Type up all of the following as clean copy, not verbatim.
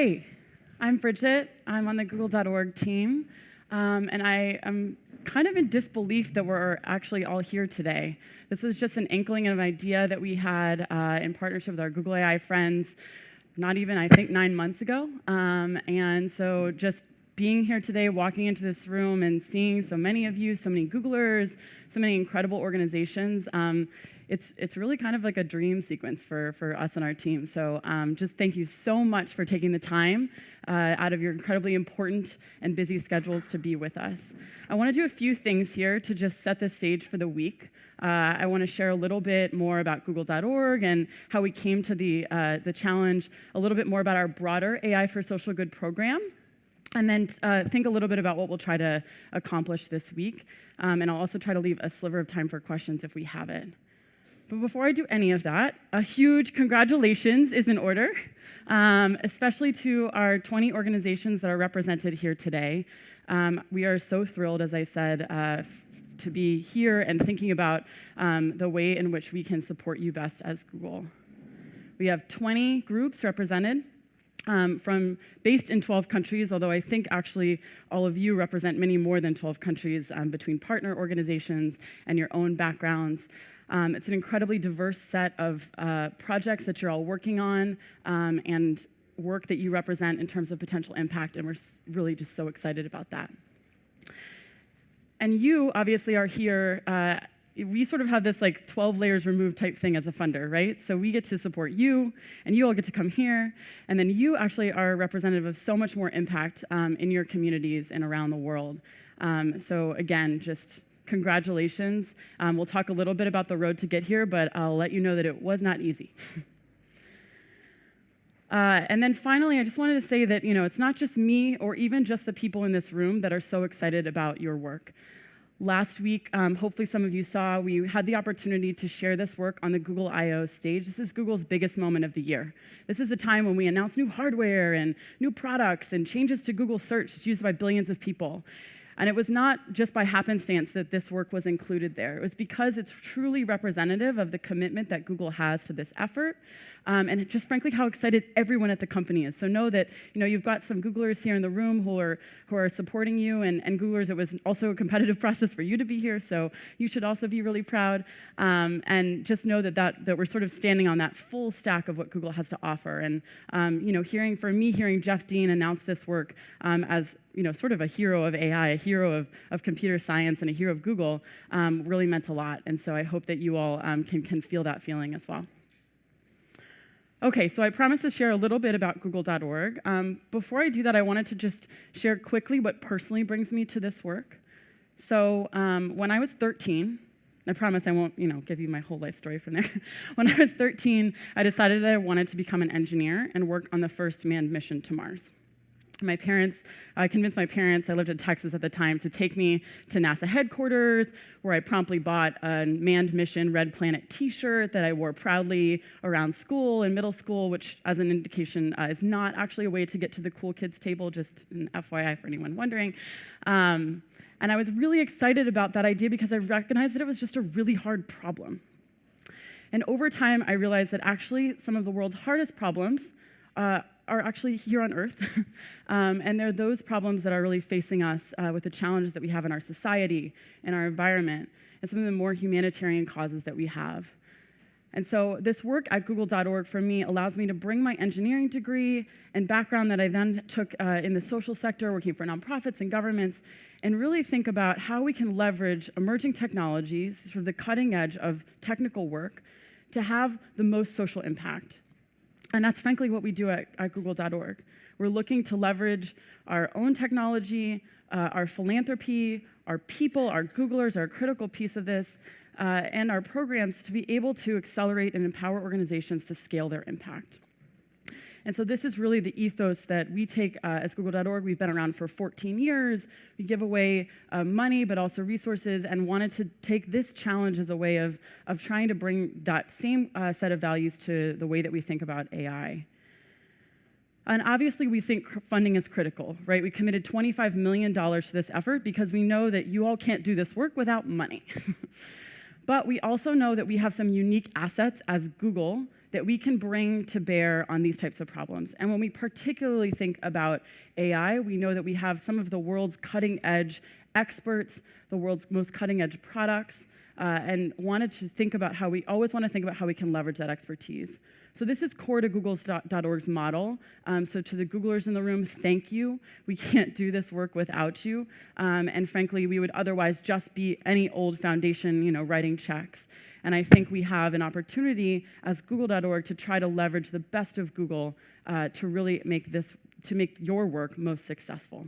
Hi, I'm Brigette. I'm on the Google.org team, and I am kind of in disbelief that we're actually all here today. This was just an inkling of an idea that we had in partnership with our Google AI friends, not even, I think, 9 months ago. And so just being here today, walking into this room and seeing so many of you, so many Googlers, so many incredible organizations, it's really kind of like a dream sequence for us and our team. So just thank you so much for taking the time out of your incredibly important and busy schedules to be with us. I want to do a few things here to just set the stage for the week. I want to share a little bit more about Google.org and how we came to the challenge, a little bit more about our broader AI for Social Good program, and then think a little bit about what we'll try to accomplish this week. And I'll also try to leave a sliver of time for questions if we have it. But before I do any of that, a huge congratulations is in order, especially to our 20 organizations that are represented here today. We are so thrilled, as I said, to be here and thinking about the way in which we can support you best as Google. We have 20 groups represented, based in 12 countries, although I think actually all of you represent many more than 12 countries between partner organizations and your own backgrounds. It's an incredibly diverse set of projects that you're all working on and work that you represent in terms of potential impact, and we're really just so excited about that. And you obviously are here. We sort of have this like 12 layers removed type thing as a funder, right? So we get to support you, and you all get to come here, and then you actually are representative of so much more impact in your communities and around the world. So again, just congratulations. We'll talk a little bit about the road to get here, but I'll let you know that it was not easy. And then finally, I just wanted to say that it's not just me or even just the people in this room that are so excited about your work. Last week, hopefully some of you saw, we had the opportunity to share this work on the Google I/O stage. This is Google's biggest moment of the year. This is the time when we announce new hardware and new products and changes to Google Search. It's used by billions of people. And it was not just by happenstance that this work was included there. It was because it's truly representative of the commitment that Google has to this effort, and just frankly how excited everyone at the company is. So know that you've got some Googlers here in the room who are supporting you, and Googlers, it was also a competitive process for you to be here, so you should also be really proud. And just know that we're sort of standing on that full stack of what Google has to offer. And hearing Jeff Dean announce this work as sort of a hero of AI, a hero of computer science, and a hero of Google really meant a lot. And so I hope that you all can feel that feeling as well. Okay, so I promised to share a little bit about Google.org. Before I do that, I wanted to just share quickly what personally brings me to this work. So when I was 13, I promise I won't give you my whole life story from there. When I was 13, I decided that I wanted to become an engineer and work on the first manned mission to Mars. I convinced my parents, I lived in Texas at the time, to take me to NASA headquarters, where I promptly bought a Manned Mission Red Planet t-shirt that I wore proudly around school and middle school, which, as an indication, is not actually a way to get to the cool kids table, just an FYI for anyone wondering. And I was really excited about that idea because I recognized that it was just a really hard problem. And over time, I realized that actually some of the world's hardest problems are actually here on Earth. And they're those problems that are really facing us with the challenges that we have in our society, in our environment, and some of the more humanitarian causes that we have. And so this work at Google.org for me allows me to bring my engineering degree and background that I then took in the social sector, working for nonprofits and governments, and really think about how we can leverage emerging technologies, sort of the cutting edge of technical work, to have the most social impact. And that's frankly what we do at Google.org. We're looking to leverage our own technology, our philanthropy, our people, our Googlers are a critical piece of this, and our programs to be able to accelerate and empower organizations to scale their impact. And so this is really the ethos that we take as Google.org. We've been around for 14 years. We give away money, but also resources, and wanted to take this challenge as a way of trying to bring that same set of values to the way that we think about AI. And obviously, we think funding is critical, right? We committed $25 million to this effort because we know that you all can't do this work without money. But we also know that we have some unique assets as Google that we can bring to bear on these types of problems. And when we particularly think about AI, we know that we have some of the world's cutting-edge experts, the world's most cutting-edge products, and wanted to think about how we always want to think about how we can leverage that expertise. So this is core to Google's.org's model. So to the Googlers in the room, thank you. We can't do this work without you. And frankly, we would otherwise just be any old foundation, writing checks. And I think we have an opportunity as Google.org to try to leverage the best of Google to really make your work most successful.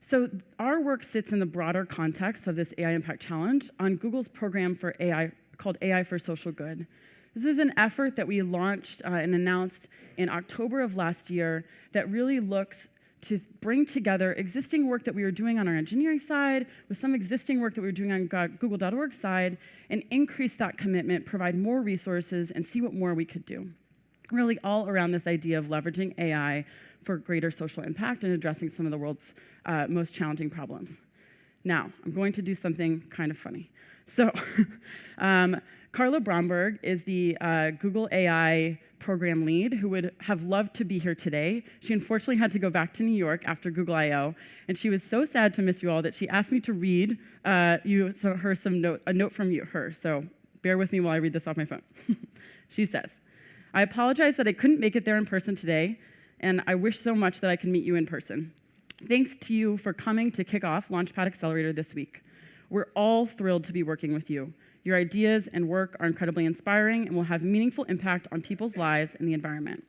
So our work sits in the broader context of this AI Impact Challenge on Google's program for AI called AI for Social Good. This is an effort that we launched and announced in October of last year that really looks to bring together existing work that we were doing on our engineering side with some existing work that we were doing on Google.org side and increase that commitment, provide more resources, and see what more we could do. Really all around this idea of leveraging AI for greater social impact and addressing some of the world's most challenging problems. Now, I'm going to do something kind of funny. So, Carla Bromberg is the Google AI program lead who would have loved to be here today. She unfortunately had to go back to New York after Google I/O, and she was so sad to miss you all that she asked me to read a note from her. So bear with me while I read this off my phone. She says, "I apologize that I couldn't make it there in person today, and I wish so much that I could meet you in person. Thanks to you for coming to kick off Launchpad Accelerator this week. We're all thrilled to be working with you. Your ideas and work are incredibly inspiring and will have meaningful impact on people's lives and the environment."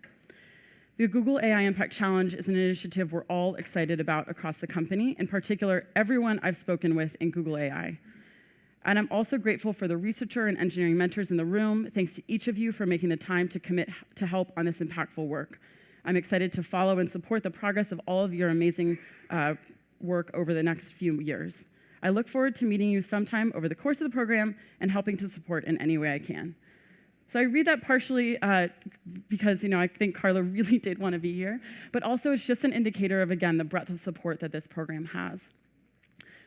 The Google AI Impact Challenge is an initiative we're all excited about across the company, in particular, everyone I've spoken with in Google AI. And I'm also grateful for the researcher and engineering mentors in the room. Thanks to each of you for making the time to commit to help on this impactful work. I'm excited to follow and support the progress of all of your amazing work over the next few years. I look forward to meeting you sometime over the course of the program and helping to support in any way I can. So I read that partially because I think Carla really did want to be here, but also it's just an indicator of, again, the breadth of support that this program has.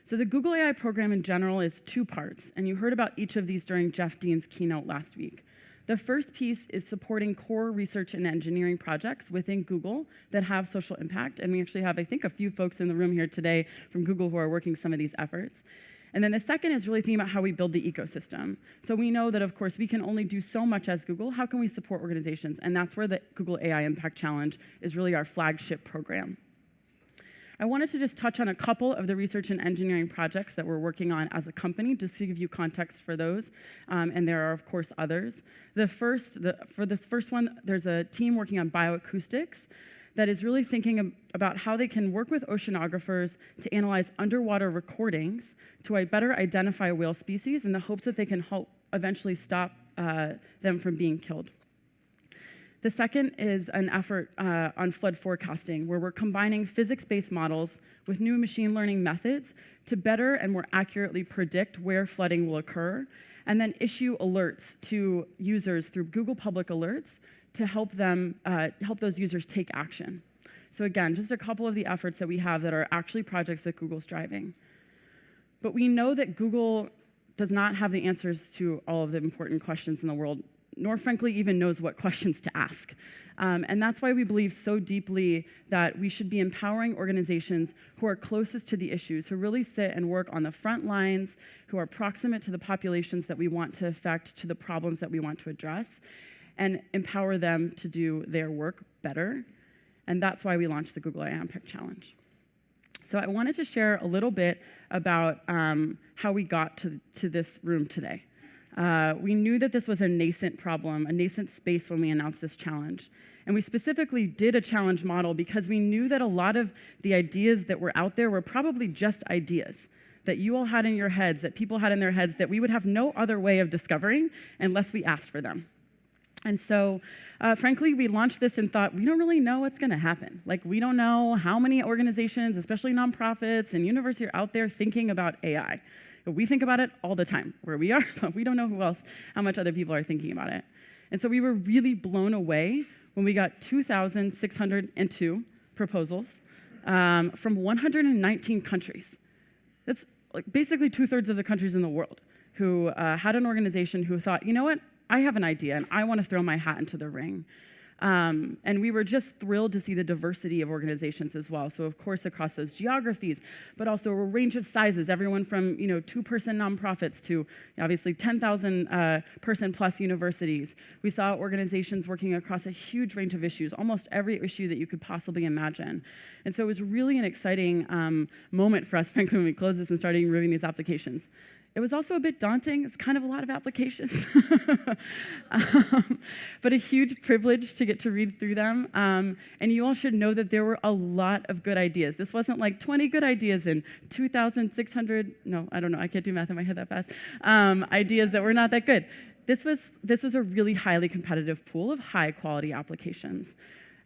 So the Google AI program in general is two parts, and you heard about each of these during Jeff Dean's keynote last week. The first piece is supporting core research and engineering projects within Google that have social impact, and we actually have, I think, a few folks in the room here today from Google who are working some of these efforts. And then the second is really thinking about how we build the ecosystem. So we know that, of course, we can only do so much as Google. How can we support organizations? And that's where the Google AI Impact Challenge is really our flagship program. I wanted to just touch on a couple of the research and engineering projects that we're working on as a company, just to give you context for those, and there are, of course, others. For this first one, there's a team working on bioacoustics that is really thinking about how they can work with oceanographers to analyze underwater recordings to better identify whale species in the hopes that they can help eventually stop them from being killed. The second is an effort on flood forecasting, where we're combining physics-based models with new machine learning methods to better and more accurately predict where flooding will occur, and then issue alerts to users through Google Public Alerts to help those users take action. So again, just a couple of the efforts that we have that are actually projects that Google's driving. But we know that Google does not have the answers to all of the important questions in the world, nor frankly even knows what questions to ask. And that's why we believe so deeply that we should be empowering organizations who are closest to the issues, who really sit and work on the front lines, who are proximate to the populations that we want to affect, to the problems that we want to address, and empower them to do their work better. And that's why we launched the Google AI Impact Challenge. So I wanted to share a little bit about how we got to this room today. We knew that this was a nascent problem, a nascent space when we announced this challenge. And we specifically did a challenge model because we knew that a lot of the ideas that were out there were probably just ideas that you all had in your heads, that people had in their heads, that we would have no other way of discovering unless we asked for them. And so, frankly, we launched this and thought, we don't really know what's going to happen. Like, we don't know how many organizations, especially nonprofits and universities, are out there thinking about AI. We think about it all the time where we are, but we don't know how much other people are thinking about it. And so we were really blown away when we got 2,602 proposals from 119 countries. That's like basically 2/3 of the countries in the world who had an organization who thought, you know what, I have an idea, and I want to throw my hat into the ring. And we were just thrilled to see the diversity of organizations as well. So of course, across those geographies, but also a range of sizes, everyone from 2-person nonprofits to obviously 10,000 person plus universities. We saw organizations working across a huge range of issues, almost every issue that you could possibly imagine. And so it was really an exciting moment for us, frankly, when we closed this and started reviewing these applications. It was also a bit daunting. It's kind of a lot of applications, but a huge privilege to get to read through them. And you all should know that there were a lot of good ideas. This wasn't like 20 good ideas and 2,600, no, I don't know, I can't do math in my head that fast, ideas that were not that good. This was a really highly competitive pool of high quality applications.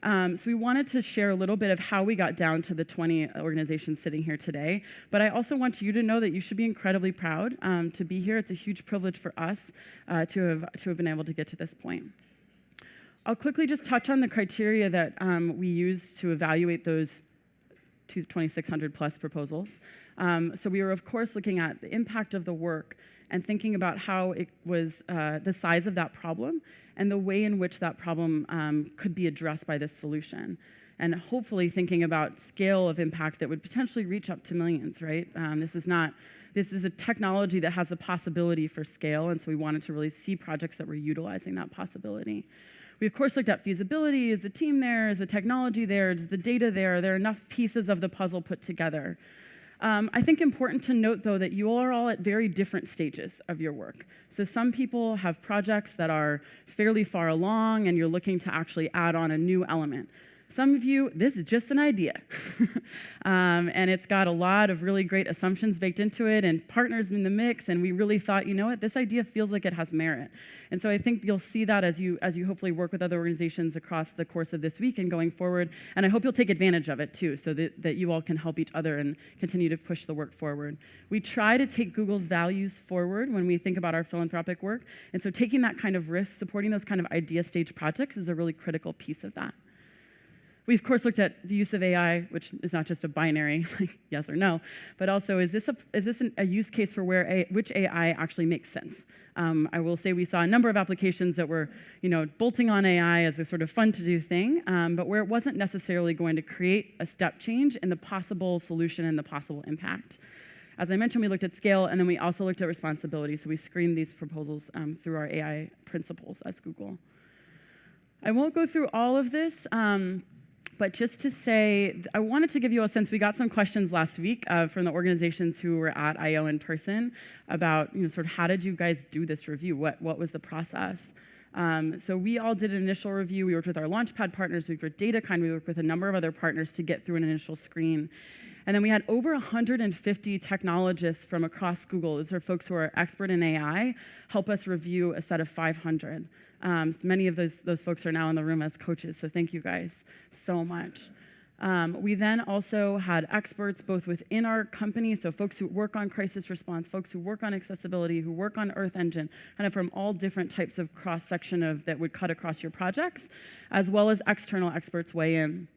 So we wanted to share a little bit of how we got down to the 20 organizations sitting here today. But I also want you to know that you should be incredibly proud to be here. It's a huge privilege for us to have been able to get to this point. I'll quickly just touch on the criteria that we used to evaluate those 2,600 plus proposals. So we were, of course, looking at the impact of the work and thinking about how it was the size of that problem and the way in which that problem could be addressed by this solution. And hopefully thinking about scale of impact that would potentially reach up to millions, right? This is a technology that has a possibility for scale, and so we wanted to really see projects that were utilizing that possibility. We, of course, looked at feasibility. Is the team there? Is the technology there? Is the data there? Are there enough pieces of the puzzle put together? I think important to note, though, that you are all at very different stages of your work. So some people have projects that are fairly far along, and you're looking to actually add on a new element. Some of you, this is just an idea. And it's got a lot of really great assumptions baked into it and partners in the mix, and we really thought, you know what, this idea feels like it has merit. And so I think you'll see that as you hopefully work with other organizations across the course of this week and going forward, and I hope you'll take advantage of it too, so that you all can help each other and continue to push the work forward. We try to take Google's values forward when we think about our philanthropic work, and so taking that kind of risk, supporting those kind of idea stage projects is a really critical piece of that. We, of course, looked at the use of AI, which is not just a binary, like yes or no, but also is this a use case for which AI actually makes sense? I will say we saw a number of applications that were, bolting on AI as a sort of fun-to-do thing, but where it wasn't necessarily going to create a step change in the possible solution and the possible impact. As I mentioned, we looked at scale, and then we also looked at responsibility, so we screened these proposals through our AI principles as Google. I won't go through all of this, but just to say, I wanted to give you a sense. We got some questions last week from the organizations who were at I/O in person about, sort of how did you guys do this review? What was the process? So we all did an initial review. We worked with our Launchpad partners. We worked with DataKind. We worked with a number of other partners to get through an initial screen. And then we had over 150 technologists from across Google. These are folks who are expert in AI, help us review a set of 500. So many of those folks are now in the room as coaches, so thank you guys so much. We then also had experts both within our company, so folks who work on crisis response, folks who work on accessibility, who work on Earth Engine, kind of from all different types of cross-section that would cut across your projects, as well as external experts weigh in.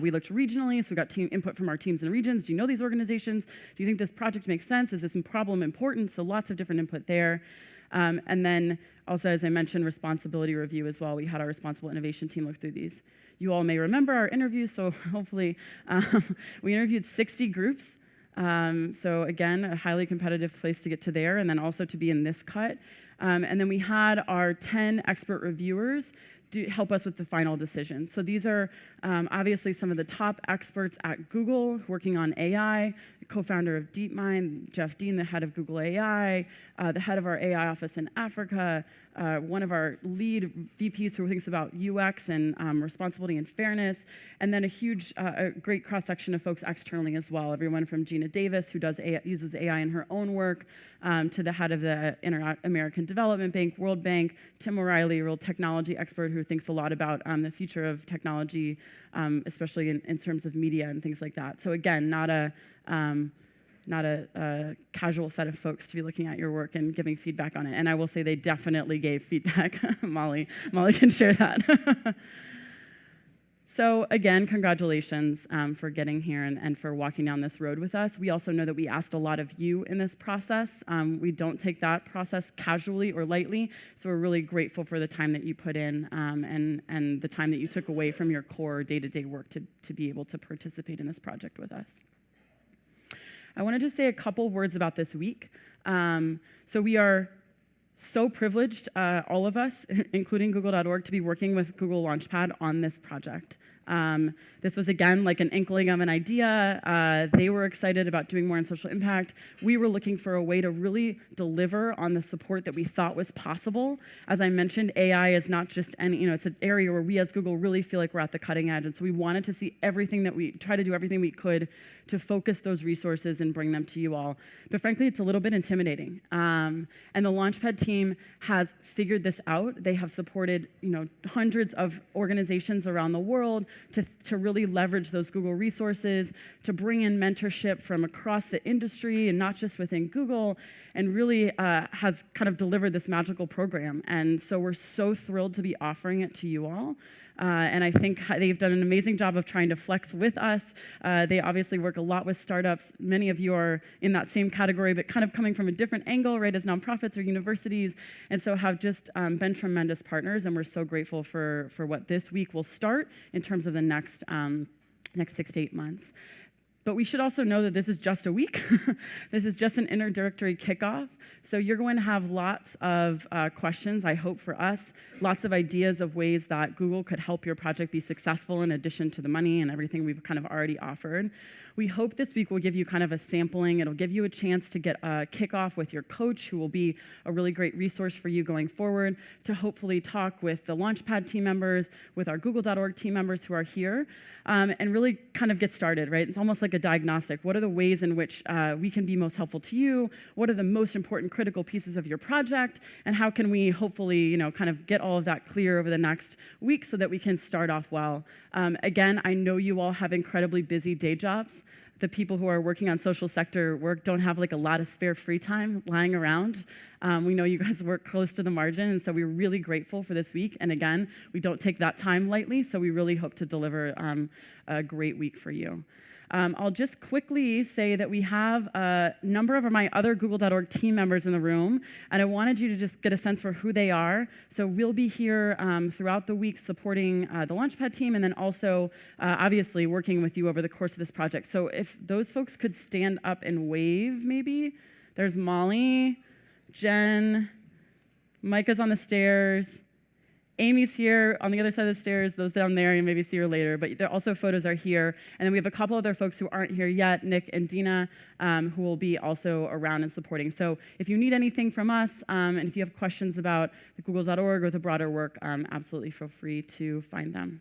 We looked regionally, so we got team input from our teams and regions. Do you know these organizations? Do you think this project makes sense? Is this problem important? So lots of different input there. And then also, as I mentioned, responsibility review as well. We had our responsible innovation team look through these. You all may remember our interviews, so hopefully we interviewed 60 groups. So again, a highly competitive place to get to there, and then also to be in this cut. And then we had our 10 expert reviewers help us with the final decision. So these are obviously some of the top experts at Google working on AI, co-founder of DeepMind, Jeff Dean, the head of Google AI, the head of our AI office in Africa, one of our lead VPs who thinks about UX and responsibility and fairness, and then a great cross-section of folks externally as well, everyone from Gina Davis, who uses AI in her own work, to the head of the Inter-American Development Bank, World Bank, Tim O'Reilly, a real technology expert who thinks a lot about the future of technology, especially in terms of media and things like that. So again, not a casual set of folks to be looking at your work and giving feedback on it. And I will say they definitely gave feedback. Molly can share that. So again, congratulations for getting here and for walking down this road with us. We also know that we asked a lot of you in this process. We don't take that process casually or lightly, so we're really grateful for the time that you put in and the time that you took away from your core day-to-day work to be able to participate in this project with us. I wanted to say a couple words about this week. So we are so privileged, all of us, including Google.org, to be working with Google Launchpad on this project. This was, again, like an inkling of an idea. They were excited about doing more on social impact. We were looking for a way to really deliver on the support that we thought was possible. As I mentioned, AI is not just any, it's an area where we as Google really feel like we're at the cutting edge. And so we wanted to see everything that try to do everything we could to focus those resources and bring them to you all. But frankly, it's a little bit intimidating. And the Launchpad team has figured this out. They have supported, hundreds of organizations around the world to really leverage those Google resources, to bring in mentorship from across the industry and not just within Google, and really has kind of delivered this magical program. And so we're so thrilled to be offering it to you all. And I think they've done an amazing job of trying to flex with us. They obviously work a lot with startups. Many of you are in that same category, but kind of coming from a different angle, right, as nonprofits or universities, and so have just been tremendous partners, and we're so grateful for what this week will start in terms of the next 6 to 8 months. But we should also know that this is just a week. This is just an introductory kickoff. So you're going to have lots of questions, I hope, for us, lots of ideas of ways that Google could help your project be successful in addition to the money and everything we've kind of already offered. We hope this week will give you kind of a sampling. It'll give you a chance to get a kickoff with your coach, who will be a really great resource for you going forward, to hopefully talk with the Launchpad team members, with our Google.org team members who are here, and really kind of get started, right? It's almost like a diagnostic. What are the ways in which we can be most helpful to you? What are the most important critical pieces of your project? And how can we hopefully, kind of get all of that clear over the next week so that we can start off well? Again, I know you all have incredibly busy day jobs. The people who are working on social sector work don't have like a lot of spare free time lying around. We know you guys work close to the margin, and so we're really grateful for this week. And again, we don't take that time lightly, so we really hope to deliver a great week for you. I'll just quickly say that we have a number of my other Google.org team members in the room, and I wanted you to just get a sense for who they are. So we'll be here throughout the week supporting the Launchpad team, and then also, obviously, working with you over the course of this project. So if those folks could stand up and wave, maybe. There's Molly, Jen, Micah's on the stairs, Amy's here on the other side of the stairs, those down there, you maybe see her later, but there also photos are here. And then we have a couple other folks who aren't here yet, Nick and Dina, who will be also around and supporting. So if you need anything from us, and if you have questions about the Google.org or the broader work, absolutely feel free to find them.